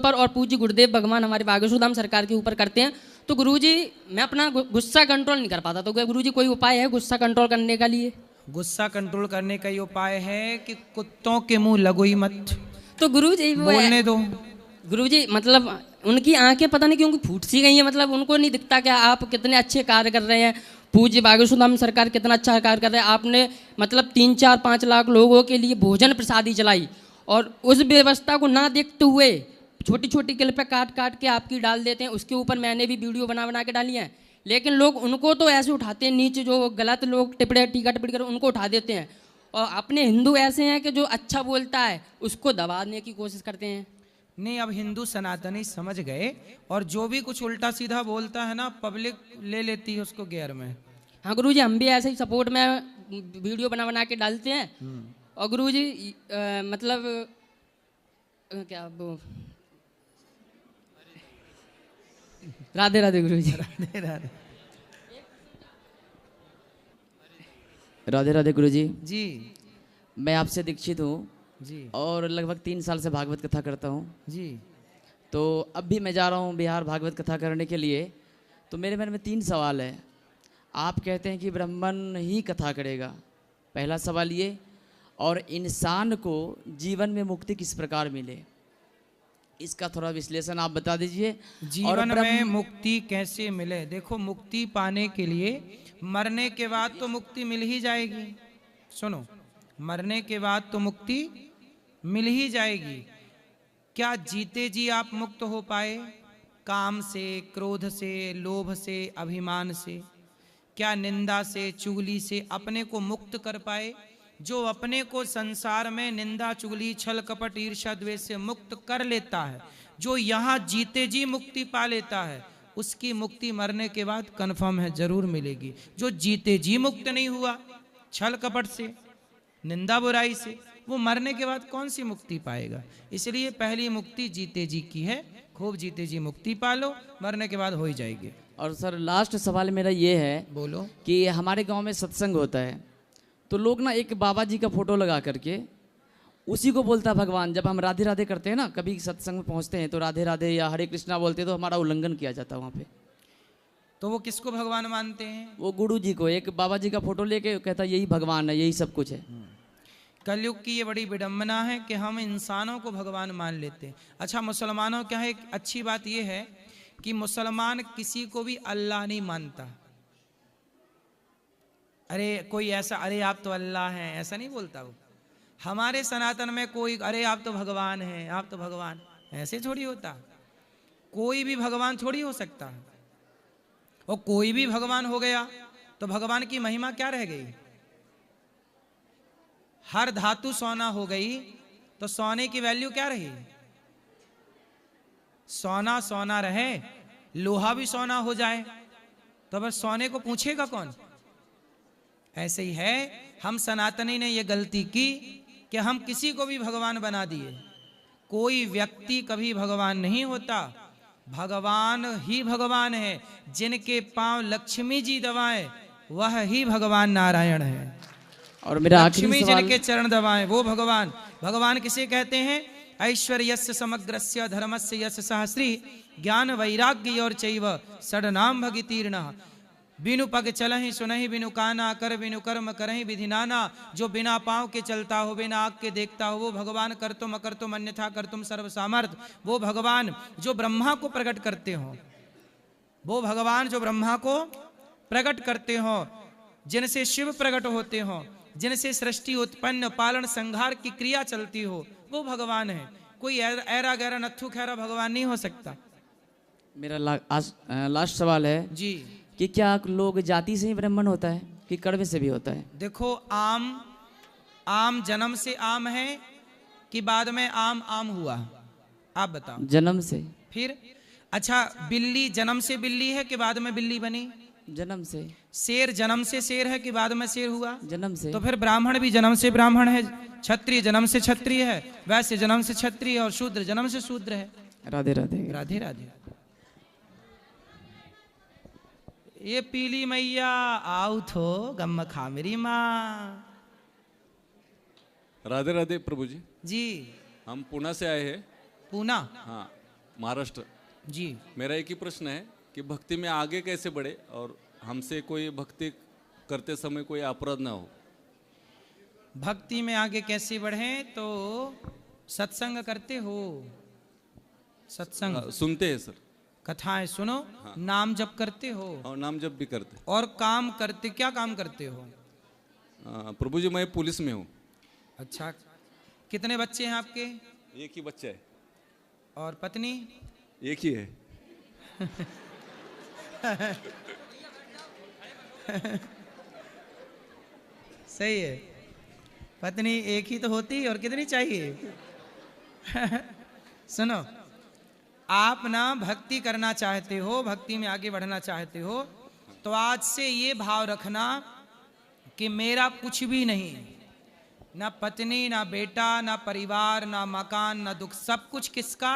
ऊपर और पूज्य गुरुदेव भगवान हमारे बागेश्वर धाम सरकार के ऊपर करते हैं। तो गुरुजी मैं अपना गुस्सा कंट्रोल नहीं कर पाता, तो क्या गुरुजी कोई उपाय है गुस्सा कंट्रोल करने का लिए? गुस्सा कंट्रोल करने का ये उपाय है कि कुत्तों के मुंह लगो ही मत, तो गुरुजी बोलने दो। गुरुजी मतलब उनकी आंखें पता नहीं क्यों फूट सी गई हैं, मतलब उनको नहीं दिखता क्या आप कितने अच्छे कार्य कर रहे हैं? पूज्य बागेश्वर धाम सरकार कितना अच्छा कार्य कर रहे हैं। आपने मतलब 3-4-5 लाख लोगों के लिए भोजन प्रसादी चलाई और उस व्यवस्था को ना देखते हुए छोटी छोटी क्लिपें काट काट के आपकी डाल देते हैं। उसके ऊपर मैंने भी वीडियो बना बना के डाली है, लेकिन लोग उनको तो ऐसे उठाते हैं नीचे, जो गलत लोग टिप्पणी टीका टिप्पणी कर उनको उठा देते हैं। और अपने हिंदू ऐसे हैं कि जो अच्छा बोलता है उसको दबाने की कोशिश करते हैं। नहीं, अब हिंदू सनातनी समझ गए, और जो भी कुछ उल्टा सीधा बोलता है ना पब्लिक ले लेती है उसको गेयर में। हाँ गुरुजी, हम भी ऐसे ही सपोर्ट में वीडियो बना बना के डालते हैं। और गुरुजी मतलब क्या वो, राधे राधे गुरुजी। राधे राधे। राधे राधे गुरुजी। जी मैं आपसे दीक्षित हूँ जी और लगभग 3 साल से भागवत कथा करता हूँ। जी। तो अब भी मैं जा रहा हूँ बिहार भागवत कथा करने के लिए। तो मेरे मन में 3 सवाल है। आप कहते हैं कि ब्राह्मण ही कथा करेगा, पहला सवाल ये। और इंसान को जीवन में मुक्ति किस प्रकार मिले, इसका थोड़ा विश्लेषण आप बता दीजिए। जीवन में मुक्ति कैसे मिले? देखो, मुक्ति पाने के लिए मरने के बाद तो मुक्ति मिल ही जाएगी। सुनो, मरने के बाद तो मुक्ति मिल ही जाएगी। क्या जीते जी आप मुक्त हो पाए काम से, क्रोध से, लोभ से, अभिमान से? क्या निंदा से, चुगली से अपने को मुक्त कर पाए? जो अपने को संसार में निंदा, चुगली, छल, कपट, ईर्ष्या, द्वेष से मुक्त कर लेता है, जो यहाँ जीते जी मुक्ति पा लेता है, उसकी मुक्ति मरने के बाद कन्फर्म है, जरूर मिलेगी। जो जीते जी मुक्त नहीं हुआ छल कपट से, निंदा बुराई से, वो मरने के बाद कौन सी मुक्ति पाएगा? इसलिए पहली मुक्ति जीते जी की है। खूब जीते जी मुक्ति पालो, मरने के बाद हो ही जाएगी। और सर लास्ट सवाल मेरा ये है, बोलो। कि हमारे गांव में सत्संग होता है, तो लोग ना एक बाबा जी का फोटो लगा करके उसी को बोलता है भगवान। जब हम राधे राधे करते हैं ना, कभी सत्संग में पहुंचते हैं तो राधे राधे या हरे कृष्णा बोलते हैं, तो हमारा उल्लंघन किया जाता है वहाँ पे। तो वो किसको भगवान मानते हैं? वो गुरु जी को, एक बाबा जी का फोटो लेके कहता यही भगवान है, यही सब कुछ है। कलयुग की ये बड़ी विडंबना है कि हम इंसानों को भगवान मान लेते हैं। अच्छा, मुसलमानों क्या है, एक अच्छी बात ये है कि मुसलमान किसी को भी अल्लाह नहीं मानता। अरे कोई ऐसा, अरे आप तो अल्लाह हैं, ऐसा नहीं बोलता वो। हमारे सनातन में कोई अरे आप तो भगवान हैं, आप तो भगवान, ऐसे थोड़ी होता। कोई भी भगवान थोड़ी हो सकता है। और कोई भी भगवान हो गया तो भगवान की महिमा क्या रह गई? हर धातु सोना हो गई तो सोने की वैल्यू क्या रही? सोना सोना रहे, लोहा भी सोना हो जाए तो बस सोने को पूछेगा कौन? ऐसे ही है, हम सनातनी ने यह गलती की कि हम किसी को भी भगवान बना दिए। कोई व्यक्ति कभी भगवान नहीं होता, भगवान ही भगवान है। जिनके पांव लक्ष्मी जी दबाएं वह ही भगवान नारायण है। और मेरा लक्ष्मी जिनके चरण दबाएं वो भगवान। भगवान किसे कहते हैं? ऐश्वर्यस्य समग्रस्य धर्मस्य यश सहस्री ज्ञान वैराग्य और चैव षडनाम भगितीर्णः। बिनु पग चलहि सुनहि बिनु काना, कर बिनु कर्म करहि विधि नाना। जो बिना पांव के चलता हो, बिना आँख के देखता हो, वो भगवान। कर तुम अकर तुम अन्यथा कर तुम सर्व सामर्थ, वो भगवान। जो ब्रह्मा को प्रकट करते हो, वो भगवान। जो ब्रह्मा को प्रकट करते हो, जिनसे शिव प्रकट होते हो, जिनसे सृष्टि उत्पन्न पालन संहार की क्रिया चलती हो, वो भगवान है। कोई ऐरा गैरा नत्थु खैरा भगवान नहीं हो सकता। मेरा लास्ट सवाल है जी, कि क्या लोग जाति से ही ब्राह्मण होता है कि कर्म से भी होता है? देखो, आम जन्म से आम है कि बाद में आम हुआ? आप बताओ। जन्म से। फिर अच्छा, बिल्ली जन्म से बिल्ली है कि बाद में बिल्ली बनी? जन्म से। शेर जन्म से शेर है कि बाद में शेर हुआ? जन्म से। तो फिर ब्राह्मण भी जन्म से ब्राह्मण है, क्षत्रिय जन्म से क्षत्रिय है, वैश्य जन्म से क्षत्रिय, और शूद्र जन्म से शूद्र है। राधे राधे। राधे राधे। ये पीली मैया आओ थो गम खा मेरी माँ। राधे राधे प्रभु जी। जी, हम पुणे से आए हैं। पूना? हाँ, महाराष्ट्र। जी। मेरा एक ही प्रश्न है कि भक्ति में आगे कैसे बढ़े और हमसे कोई भक्ति करते समय कोई अपराध ना हो। भक्ति में आगे कैसे बढ़े? तो सत्संग करते हो, सत्संग सुनते हैं सर। कथाएं सुनो, नाम जप करते हो और नाम जब भी करते। और काम करते, क्या काम करते हो? प्रभु जी मैं पुलिस में हूँ। अच्छा, कितने बच्चे हैं आपके? एक ही बच्चा है। और पत्नी? एक ही है। सही है, पत्नी एक ही तो होती और कितनी चाहिए? सुनो, आप ना भक्ति करना चाहते हो, भक्ति में आगे बढ़ना चाहते हो, तो आज से ये भाव रखना कि मेरा कुछ भी नहीं, ना पत्नी, ना बेटा, ना परिवार, ना मकान, ना दुख, सब कुछ किसका?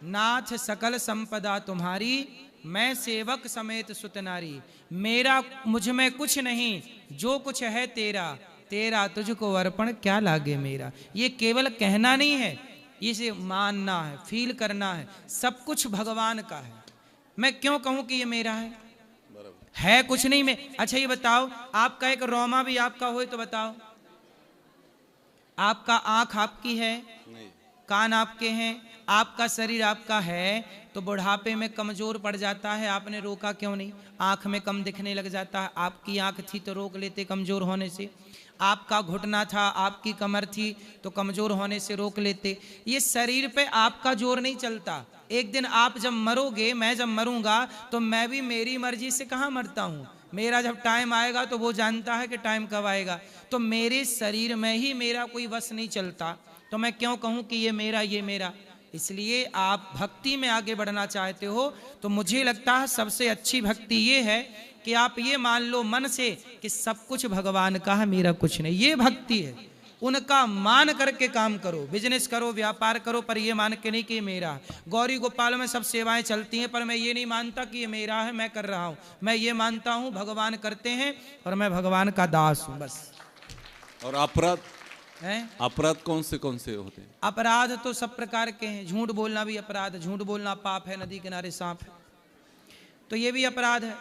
नाथ सकल संपदा तुम्हारी, मैं सेवक समेत सुत नारी। मेरा, मुझ में कुछ नहीं, जो कुछ है तेरा, तेरा तुझको अर्पण क्या लागे मेरा। ये केवल कहना नहीं है, इसे मानना है, फील करना है। सब कुछ भगवान का है। मैं क्यों कहूं कि ये मेरा है कुछ नहीं में। अच्छा ये बताओ, आपका एक रोमा भी आपका हो तो बताओ, आपका आंख आपकी है? नहीं। कान आपके हैं? आपका शरीर आपका है, तो बुढ़ापे में कमजोर पड़ जाता है, आपने रोका क्यों नहीं? आंख में कम दिखने लग जाता है। आपकी आंख थी तो रोक लेते कमजोर होने से। आपका घुटना था, आपकी कमर थी तो कमजोर होने से रोक लेते। ये शरीर पे आपका जोर नहीं चलता। एक दिन आप जब मरोगे, मैं जब मरूंगा, तो मैं भी मेरी मर्जी से कहाँ मरता हूँ। मेरा जब टाइम आएगा तो वो जानता है कि टाइम कब आएगा। तो मेरे शरीर में ही मेरा कोई वश नहीं चलता, तो मैं क्यों कहूँ कि ये मेरा, ये मेरा। इसलिए आप भक्ति में आगे बढ़ना चाहते हो तो मुझे लगता है सबसे अच्छी भक्ति ये है कि आप ये मान लो मन से कि सब कुछ भगवान का है, मेरा कुछ नहीं। ये भक्ति है। उनका मान करके काम करो, बिजनेस करो, व्यापार करो, पर ये मान के नहीं कि ये मेरा है। गौरी गोपाल में सब सेवाएं चलती हैं, पर मैं ये नहीं मानता कि ये मेरा है, मैं कर रहा हूं। मैं ये मानता हूं भगवान करते हैं और मैं भगवान का दास हूं, बस। और अपराध हैं? अपराध कौन से होते हैं? अपराध तो सब प्रकार के हैं। झूठ बोलना भी अपराध, झूठ बोलना पाप है, नदी किनारे सांप है, तो ये भी अपराध है।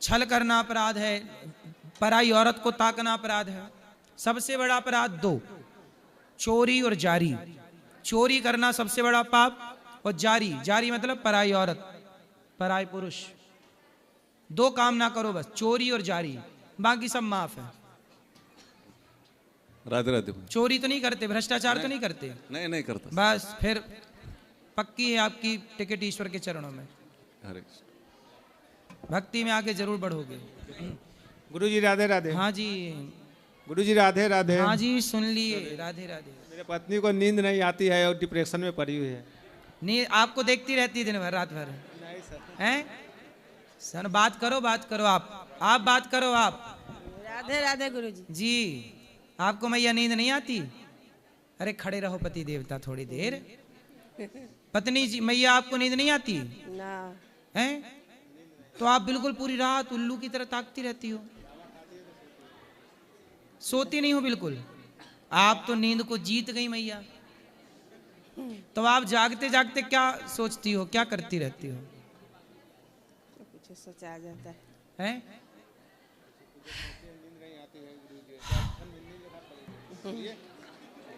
छल करना अपराध है, पराई औरत को ताकना अपराध है। सबसे बड़ा अपराध दो, चोरी और जारी। चोरी करना सबसे बड़ा पाप, और जारी, जारी मतलब पराई औरत, पराई पुरुष। दो काम ना करो बस, चोरी और जारी, बाकी सब माफ है। राधे राधे। चोरी तो नहीं करते, भ्रष्टाचार तो नहीं करते? नहीं, नहीं करता। बस फिर पक्की है आपकी टिकट ईश्वर के चरणों में। हरे भक्ति में आगे जरूर बढ़ोगे। गुरुजी राधे राधे। हाँ जी, गुरुजी राधे राधे। हाँ जी, सुन लिए, राधे राधे। मेरे पत्नी को नींद नहीं आती है और डिप्रेशन में पड़ी हुई है। नींद आपको देखती रहती है दिन भर, रात भर? नहीं सर। हैं? सर बात करो, बात करो, आप बात करो आप। राधे राधे गुरुजी। जी, आपको मैया नींद नहीं आती? अरे खड़े रहो पति देवता थोड़ी देर। पत्नी जी, मैया आपको नींद नहीं आती ना। हैं? तो आप बिल्कुल पूरी रात उल्लू की तरह ताकती रहती हो, सोती नहीं हो बिल्कुल। आप तो नींद को जीत गई मैया। तो आप जागते जागते क्या सोचती हो, क्या करती रहती हो? कुछ सोचा जाता है। हैं?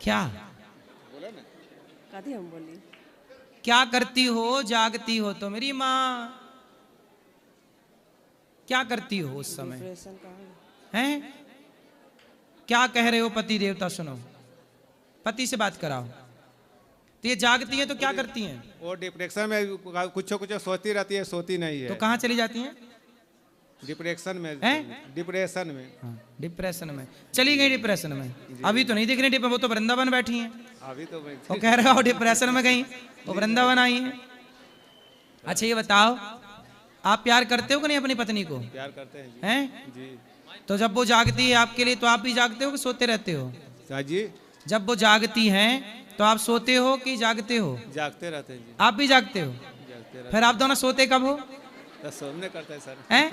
क्या कथी हम बोली? क्या करती हो जागती हो तो? मेरी माँ क्या करती हो उस समय? डिप्रेशन का है। हैं? क्या कह रहे हो पति देवता? सुनो, पति से बात कराओ। तो ये जागती हैं तो क्या करती हैं? वो डिप्रेशन में कुछ कुछ सोचती रहती है, सोती नहीं है। तो कहाँ चली जाती हैं? डिप्रेशन में। हैं? डिप्रेशन में। हाँ, डिप्रेशन में चली गई। डिप्रेशन में अभी तो नहीं दिख रही, वो तो वृंदावन बैठी हैं। अभी तो मैं वो कह रहे हो डिप्रेशन में गई, वो वृंदावन आई है। अच्छा ये बताओ, आप प्यार करते हो कि नहीं अपनी पत्नी को? प्यार करते हैं जी। हैं? जी तो जब वो जागती है आपके लिए, तो आप भी जागते हो कि सोते रहते हो? हाँ जी, जब वो जागती हैं तो आप सोते हो कि जागते हो? जागते रहते हैं जी। आप भी जागते हो? जागते रहते फिर आप दोनों सोते कब हो? हैं। सोने करते हैं सर। हैं?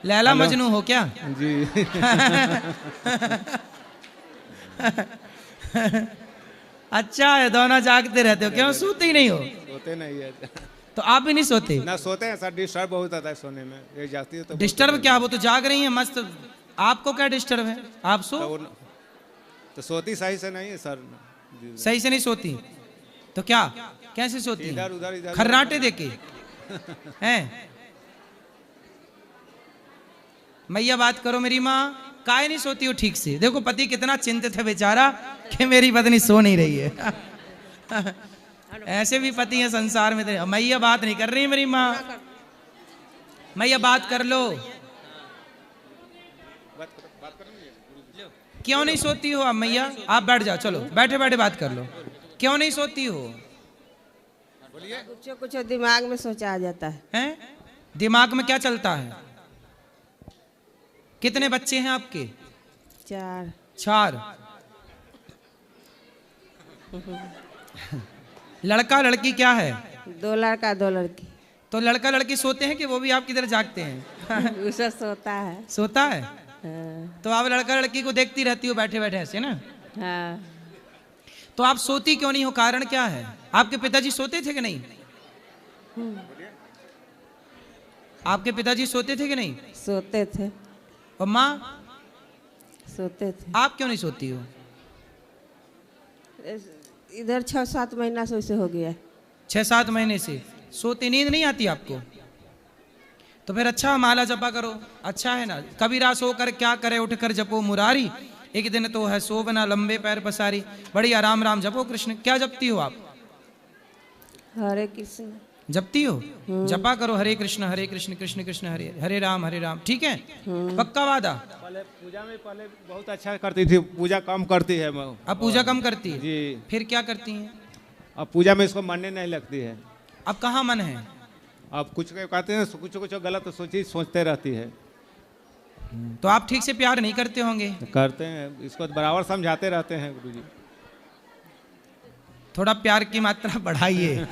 लैला मजनू हो क्या? जी। अच्छा है, दोनों जागते रहते हो, क्यों सोते ही नहीं हो? सोते नहीं है तो आप भी नहीं सोते? ना सोते हैं सर, डिस्टर्ब बहुत आता है सोने में, ये जाती है तो डिस्टर्ब क्या, वो तो जाग रही है मस्त, आपको क्या डिस्टर्ब है? आप सो। तो सोती सही से नहीं है सर, सही से नहीं सोती तो क्या, कैसे सोती? इधर उधर इधर खर्राटे देके हैं? मैया बात करो, मेरी माँ काहे नहीं सोती हो ठीक से? देखो पति कितना चिंतित है बेचारा कि मेरी पत्नी सो नहीं रही है। ऐसे भी पति हैं संसार में। मैया बात नहीं कर रही मेरी माँ, मैया बात कर लो। क्यों नहीं सोती हो आप मैया? आप बैठ जाओ, चलो बैठे बैठे बात कर लो। क्यों नहीं सोती हो? कुछ कुछ दिमाग में सोचा आ जाता है। हैं? दिमाग में क्या चलता है? कितने बच्चे हैं आपके? 4। 4। लड़का लड़की क्या है? 2 लड़का 2 लड़की। तो लड़का लड़की सोते हैं कि वो भी आपकी तरह जागते हैं? उसे सोता है। सोता है। हाँ। तो आप लड़का लड़की को देखती रहती हो बैठे बैठे ऐसे ना? हाँ। तो आप सोती क्यों नहीं हो? कारण क्या है? आपके पिताजी सोते थे कि नहीं? आपके पिताजी सोते थे कि नहीं? सोते थे। और माँ? सोते थे। आप क्यों नहीं सोती हो? इधर 6-7 महीना से वैसे हो गया है। 6-7 महीने से सोते, नींद नहीं आती आपको? तो फिर अच्छा माला जपा करो, अच्छा है ना। कबीरा सो कर क्या करे, उठ कर जपो मुरारी, एक दिन तो है सोबना लंबे पैर पसारी। बड़ी आराम राम जपो कृष्ण। क्या जपती हो आप? हरे कृष्ण जपती हो? जपा करो हरे कृष्ण कृष्ण कृष्ण हरे हरे राम हरे राम। ठीक है, पक्का वादा? पहले पूजा में पहले बहुत अच्छा करती थी, पूजा कम करती है वो। अब पूजा कम करती है? जी। फिर क्या करती हैं? अब पूजा में इसको मानने नहीं लगती है। अब कहाँ मन है? अब कुछ कहते हैं, कुछ कुछ गलत सोचते रहती है। तो आप ठीक से प्यार नहीं करते होंगे? करते हैं, इसको बराबर समझाते रहते हैं गुरु जी। थोड़ा प्यार की मात्रा बढ़ाइए।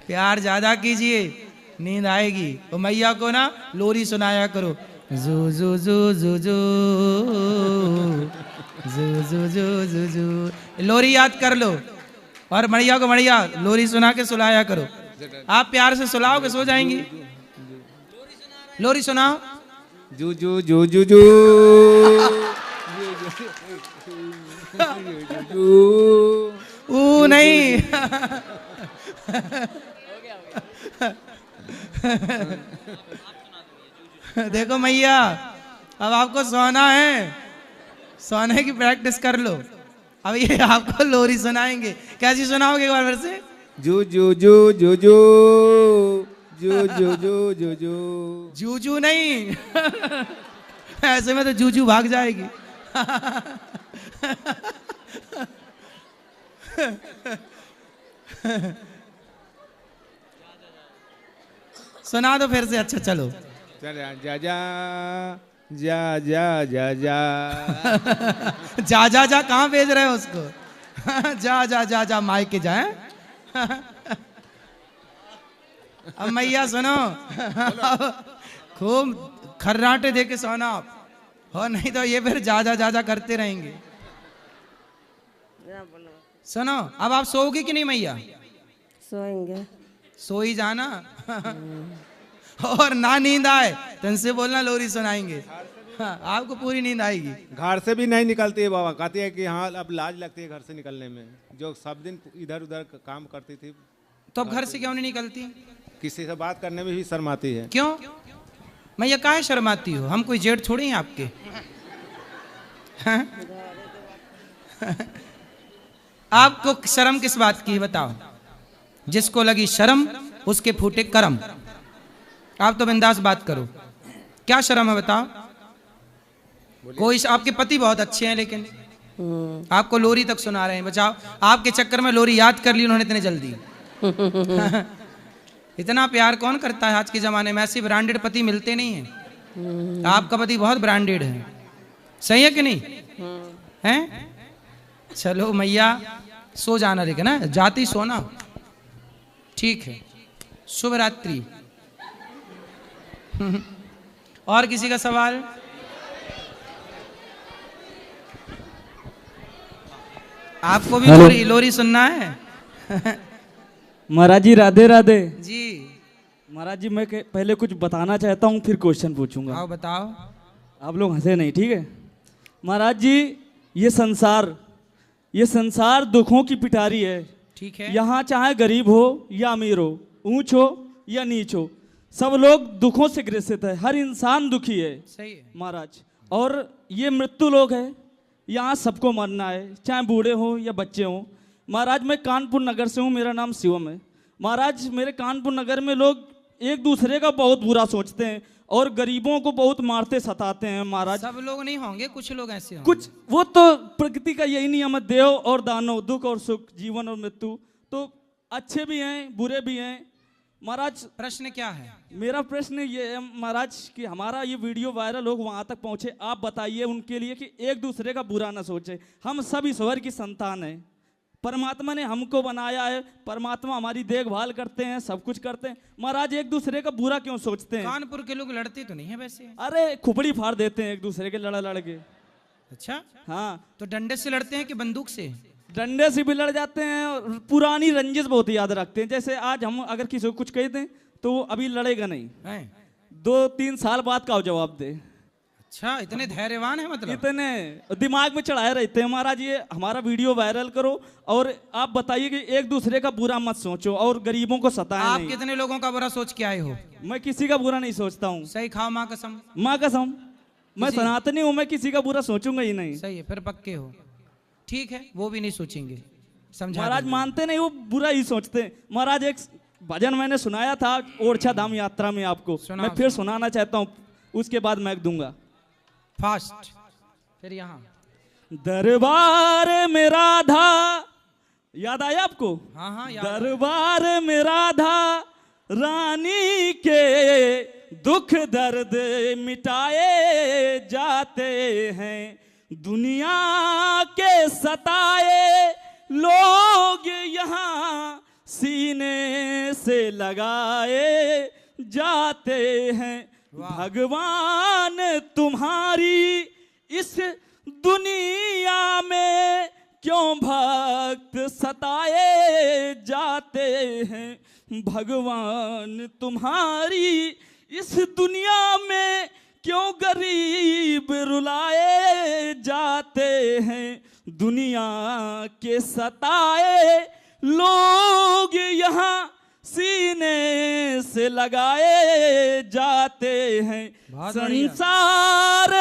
प्यार ज्यादा कीजिए, नींद आएगी। तो मैया को ना लोरी सुनाया करो, जू जू जू जू जू जू जू जू जू जू। लोरी याद कर लो और मैया को बढ़िया लोरी सुना के सुलाया करो। आप प्यार से सुलाओ के सो जाएंगी। लोरी सुनाओ। जू जू जू जू जू ऊ नहीं। देखो मैया, अब आपको सोना है, सोने की प्रैक्टिस कर लो। अब ये आपको लोरी सुनाएंगे। कैसी सुनाओगे एक बार फिर से? जू जू जू जू जू जू जू जू जू जू। जूजू नहीं। ऐसे में तो जूजू भाग जाएगी। सुना दो फिर से। अच्छा चलो। जा जा जा जा जा जा जा जा जा कहाँ भेज रहे हो उसको? जा जा जा जा मायके जाए। अब मैया सुनो, खूब खर्राटे दे के सोना आप, हो नहीं तो ये फिर जा जा जा जा करते रहेंगे। सुनो, अब आप सोओगे कि नहीं मैया? सोएंगे। सो ही जाना। और ना नींद आए तो इनसे बोलना लोरी सुनाएंगे। हाँ, आपको पूरी नींद आएगी। घर से भी नहीं निकलती है बाबा, कहती है कि हाँ अब लाज लगती है घर से निकलने में, जो सब दिन इधर उधर काम करती थी। तो अब घर से क्यों नहीं निकलती? किसी से बात करने में भी शर्माती है। क्यों मैया, काहे शर्माती हो? हम कोई जेठ थोड़ी हैं आपके। हाँ? आपको शर्म किस बात की बताओ? जिसको लगी शर्म उसके फूटे कर्म। आप तो बिंदास बात करो, क्या शर्म है बताओ? कोई आपके पति बहुत अच्छे हैं लेकिन आपको लोरी तक सुना रहे हैं। बचाओ, आपके चक्कर में लोरी याद कर ली उन्होंने इतने जल्दी। इतना प्यार कौन करता है आज के जमाने में? ऐसे ब्रांडेड पति मिलते नहीं हैं। आपका पति बहुत ब्रांडेड है, सही है कि नहीं? हैं? चलो मैया सो जाना, लेकिन ना जाती सोना। ठीक है, शुभ रात्रि। और किसी का सवाल? आपको भी हेलो। लोरी सुनना है? महाराज जी राधे राधे। जी महाराज जी मैं पहले कुछ बताना चाहता हूँ फिर क्वेश्चन पूछूंगा। आओ बताओ। आप लोग हंसे नहीं, ठीक है? महाराज जी ये संसार दुखों की पिटारी है। ठीक है। यहाँ चाहे गरीब हो या अमीर हो, ऊंच हो या नीच हो, सब लोग दुखों से ग्रसित है। हर इंसान दुखी है सही है। महाराज। और ये मृत्यु लोक है, यहाँ सबको मरना है, चाहे बूढ़े हो या बच्चे हो। महाराज मैं कानपुर नगर से हूँ, मेरा नाम शिवम है। महाराज मेरे कानपुर नगर में लोग एक दूसरे का बहुत बुरा सोचते हैं और गरीबों को बहुत मारते सताते हैं महाराज। सब लोग नहीं होंगे, कुछ लोग ऐसे होंगे। कुछ वो तो प्रकृति का यही नियम है, देव और दानव, दुख और सुख, जीवन और मृत्यु। तो अच्छे भी हैं बुरे भी हैं महाराज। प्रश्न क्या है? मेरा प्रश्न ये है महाराज कि हमारा ये वीडियो वायरल हो, वहाँ तक पहुँचे। आप बताइए उनके लिए कि एक दूसरे का बुरा ना सोचे। हम सब ईश्वर की संतान हैं, परमात्मा ने हमको बनाया है, परमात्मा हमारी देखभाल करते हैं, सब कुछ करते हैं। महाराज एक दूसरे का बुरा क्यों सोचते हैं? कानपुर के लोग लड़ते तो नहीं है वैसे? अरे खुपड़ी फाड़ देते हैं एक दूसरे के लड़ के। अच्छा, हाँ, तो डंडे से लड़ते हैं कि बंदूक से? डंडे से भी लड़ जाते हैं और पुरानी रंजिश बहुत याद रखते हैं। जैसे आज हम अगर किसी को कुछ कह दें तो वो अभी लड़ेगा नहीं, हैं? 2-3 साल बाद का जवाब दे। अच्छा, इतने धैर्यवान है मतलब? इतने दिमाग में चढ़ाए रहते हैं महाराज। ये हमारा वीडियो वायरल करो और आप बताइए कि एक दूसरे का बुरा मत सोचो और गरीबों को सताएं आप नहीं। कितने लोगों का बुरा सोच के आए हो? मैं किसी का बुरा नहीं सोचता हूँ। सही खाओ माँ कसम। माँ कसम, मैं सनातनी हूँ, मैं किसी का बुरा सोचूंगा ही नहीं। सही है, फिर पक्के हो। ठीक है, वो भी नहीं सोचेंगे, समझा? महाराज मानते नहीं, वो बुरा ही सोचते हैं। महाराज एक भजन मैंने सुनाया था ओरछा धाम यात्रा में आपको, सुनाओ, मैं फिर सुनाना चाहता हूँ, उसके बाद मैं दूंगा। फास्ट। फिर यहाँ दरबार में राधा, याद आया आपको? हाँ हाँ याद। दरबार में राधा रानी के दुख दर्द मिटाए जाते हैं, दुनिया के सताए लोग यहाँ सीने से लगाए जाते हैं। भगवान तुम्हारी इस दुनिया में क्यों भक्त सताए जाते हैं, भगवान तुम्हारी इस दुनिया में क्यों गरीब रुलाए जाते हैं, दुनिया के सताए लोग यहाँ सीने से लगाए जाते हैं। संसार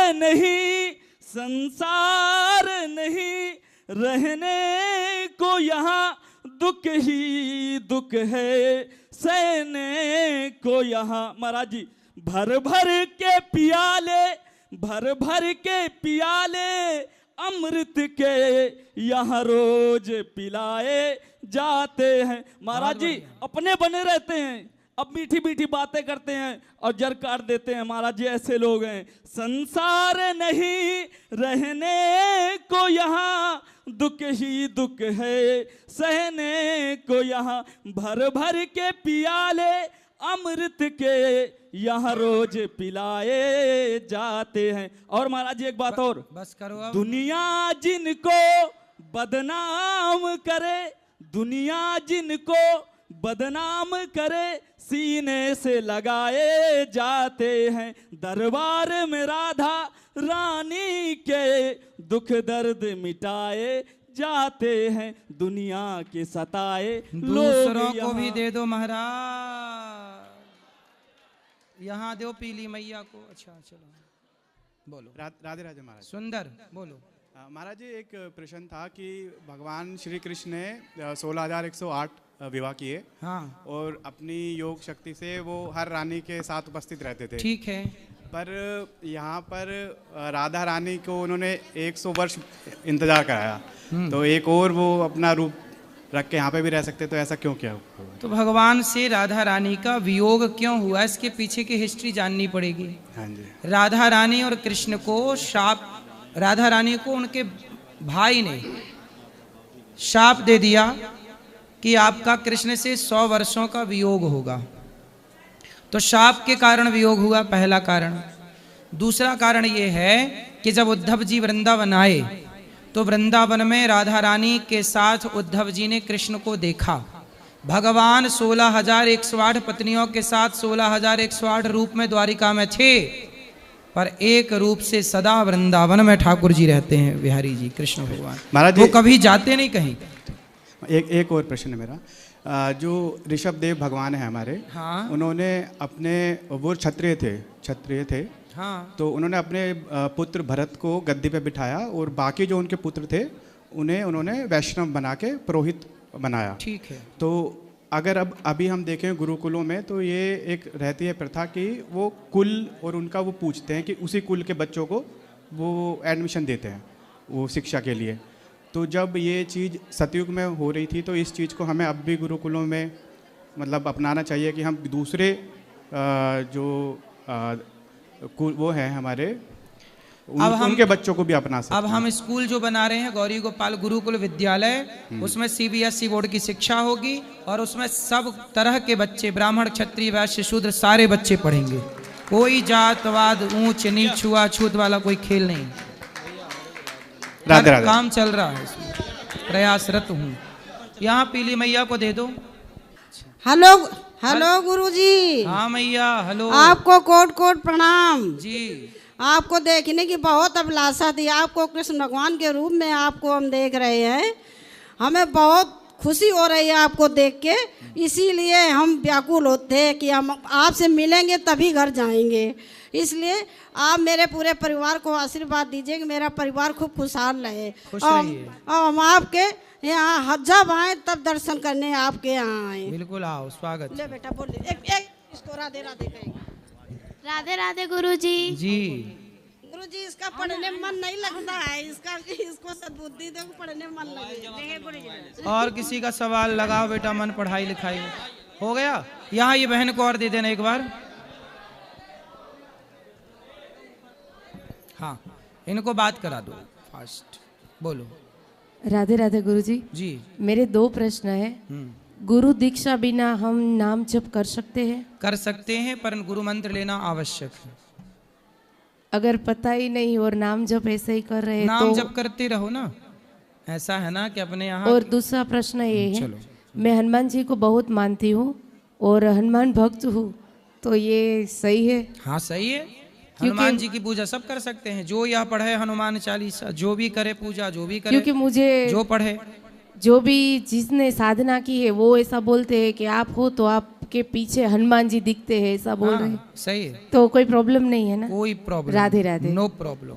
नहीं रहने को यहाँ दुख ही दुख है, सहने को यहाँ। महाराज जी भर भर के पियाले अमृत के यहाँ रोज पिलाए जाते हैं। महाराज जी अपने बने रहते हैं, अब मीठी मीठी बातें करते हैं और जर काट देते हैं। महाराज जी ऐसे लोग हैं। संसार नहीं रहने को यहाँ दुख ही दुख है, सहने को यहाँ भर के पियाले अमृत के यहाँ रोज पिलाए जाते हैं। और महाराज जी एक बात और, बस करो अब। दुनिया जिनको बदनाम करे, दुनिया जिनको बदनाम करे, सीने से लगाए जाते हैं। दरबार में राधा रानी के दुख दर्द मिटाए जाते हैं, दुनिया के सताए दूसरों को भी दे दो महाराज। यहाँ दो पीली मैया को। अच्छा चलो बोलो। राधे राधे महाराज। सुंदर बोलो। महाराज जी एक प्रश्न था कि भगवान श्री कृष्ण ने 16,108 विवाह किए। हाँ। और अपनी योग शक्ति से वो हर रानी के साथ उपस्थित रहते थे। ठीक है। पर यहाँ पर राधा रानी को उन्होंने 100 वर्ष इंतजार कराया, तो एक और वो अपना रूप रख के यहाँ पे भी रह सकते, तो ऐसा क्यों किया? तो भगवान से राधा रानी का वियोग क्यों हुआ, इसके पीछे की हिस्ट्री जाननी पड़ेगी। हाँ जी। राधा रानी और कृष्ण को शाप, राधा रानी को उनके भाई ने शाप दे दिया कि आपका कृष्ण से 100 वर्षों का वियोग होगा। तो शाप के कारण वियोग हुआ, पहला कारण। दूसरा कारण ये है कि जब उद्धव जी वृंदावन आए तो वृंदावन में राधा रानी के साथ उद्धव जी ने कृष्ण को देखा। भगवान 16,108 पत्नियों के साथ 16,108 रूप में द्वारिका में थे, पर एक रूप से सदा वृंदावन में ठाकुर जी रहते हैं, बिहारी जी कृष्ण भगवान। महाराज वो जी, कभी जाते नहीं कहीं। एक और प्रश्न है मेरा। जो ऋषभ देव भगवान है हमारे, हाँ। उन्होंने अपने, वो क्षत्रिय थे, हाँ। तो उन्होंने अपने पुत्र भरत को गद्दी पे बिठाया और बाकी जो उनके पुत्र थे उन्होंने वैष्णव बना के पुरोहित बनाया। ठीक है। तो अगर अभी हम देखें गुरुकुलों में, तो ये एक रहती है प्रथा कि वो कुल और उनका वो पूछते हैं कि उसी कुल के बच्चों को वो एडमिशन देते हैं वो शिक्षा के लिए। तो जब ये चीज़ सतयुग में हो रही थी, तो इस चीज़ को हमें अब भी गुरुकुलों में मतलब अपनाना चाहिए कि हम दूसरे जो वो हैं हमारे उनके बच्चों को भी अपना सकते हैं। अब हम स्कूल जो बना रहे हैं गौरी गोपाल गुरुकुल विद्यालय, उसमें CBSE बोर्ड की शिक्षा होगी और उसमें सब तरह के बच्चे, ब्राह्मण क्षत्रिय वैश्य शूद्र सारे बच्चे पढ़ेंगे। कोई जातवाद ऊंच नीच छुआछूत वाला कोई खेल नहीं। राधे राधे। काम चल रहा है, इसमें प्रयासरत हूँ। यहाँ पीली मैया को दे दो। हेलो हेलो गुरुजी। हाँ मैया, हेलो। आपको कोट कोट प्रणाम जी। आपको देखने की बहुत अभिलाषा थी। आपको कृष्ण भगवान के रूप में आपको हम देख रहे हैं, हमें बहुत खुशी हो रही है आपको देख के। इसीलिए हम व्याकुल होते हैं कि हम आपसे मिलेंगे तभी घर जाएंगे। इसलिए आप मेरे पूरे परिवार को आशीर्वाद दीजिए कि मेरा परिवार खूब खुशहाल रहे। खुश रहिए। और हम आपके यहाँ जब आए तब दर्शन करने आपके यहाँ आए। बिल्कुल आओ, स्वागत। ले बेटा बोल, एक इसको राधे राधे कहेगा। राधे राधे गुरुजी। जी गुरुजी, इसका पढ़ने में मन नहीं लगता है, इसको सद्बुद्धि दो, पढ़ने में मन लगे। और किसी का सवाल लगाओ बेटा, मन पढ़ाई लिखाई हो गया। यहाँ ये बहन को और दे देना एक बार। हाँ, इनको बात करा दो फास्ट, बोलो। राधे राधे गुरुजी। जी। मेरे 2 प्रश्न है। गुरु दीक्षा बिना हम नाम जप कर सकते हैं? कर सकते हैं, पर गुरु मंत्र लेना आवश्यक है। अगर पता ही नहीं और नाम जप ऐसे ही कर रहे हैं नाम तो जप करते रहो ना, ऐसा है ना कि अपने यहाँ। और दूसरा प्रश्न ये है, चलो। मैं हनुमान जी को बहुत मानती हूँ और हनुमान भक्त हूँ, तो ये सही है? हाँ सही है। हनुमान जी की पूजा सब कर सकते हैं, जो यह पढ़े हनुमान चालीसा, जो भी करे पूजा, जो भी करे, क्योंकि मुझे जो पढ़े, जो भी जिसने साधना की है वो ऐसा बोलते हैं कि आप हो तो आपके पीछे हनुमान जी दिखते हैं, ऐसा बोल रहे हैं। सही है। तो कोई प्रॉब्लम नहीं है ना? कोई problem. Radhe Radhe. No problem.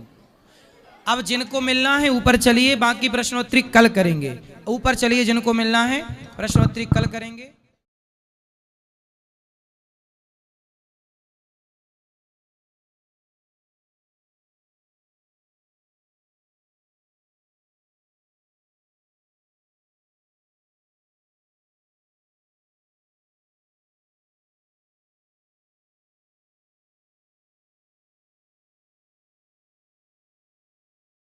अब जिनको मिलना है ऊपर चलिए, बाकी प्रश्नोत्तरी कल करेंगे। ऊपर चलिए, जिनको मिलना है प्रश्नोत्तरी कल करेंगे।